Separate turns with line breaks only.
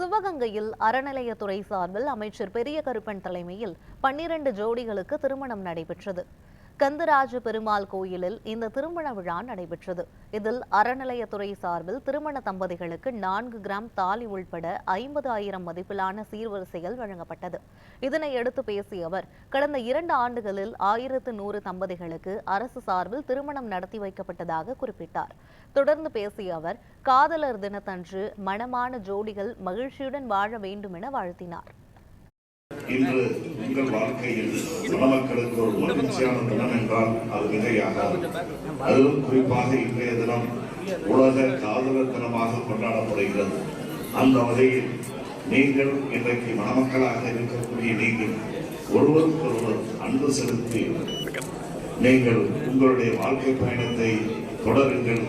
சிவகங்கையில் அறநிலையத்துறை சார்பில் அமைச்சர் பெரிய கருப்பன் தலைமையில் 12 ஜோடிகளுக்கு திருமணம் நடைபெற்றது. கந்தராஜ பெருமாள் கோயிலில் இந்த திருமண விழா நடைபெற்றது. இதில் அறநிலையத்துறை சார்பில் திருமண தம்பதிகளுக்கு 4 கிராம் தாலி உள்பட 50,000 மதிப்பிலான சீர்வரிசைகள் வழங்கப்பட்டது. இதனையடுத்து பேசிய அவர், கடந்த 2 ஆண்டுகளில் 1100 தம்பதிகளுக்கு அரசு சார்பில் திருமணம் நடத்தி வைக்கப்பட்டதாக குறிப்பிட்டார். தொடர்ந்து பேசிய அவர், காதலர் தினத்தன்று மணமான ஜோடிகள் மகிழ்ச்சியுடன் வாழ வேண்டும் என வாழ்த்தினார்.
இன்று உங்கள் வாழ்க்கையில் மணமக்களுக்கு ஒரு மகிழ்ச்சியான தினம் என்றால் அது மிகையாகாது. அதுவும் குறிப்பாக இன்றைய தினம் உலக காதலர் தினமாக கொண்டாடப்படுகிறது. அந்த வகையில் நீங்கள் இன்றைக்கு மணமக்களாக இருக்கக்கூடிய நீங்கள் ஒருவருக்கொருவர் அன்பு செலுத்தி நீங்கள் உங்களுடைய வாழ்க்கை பயணத்தை தொடருங்கள்.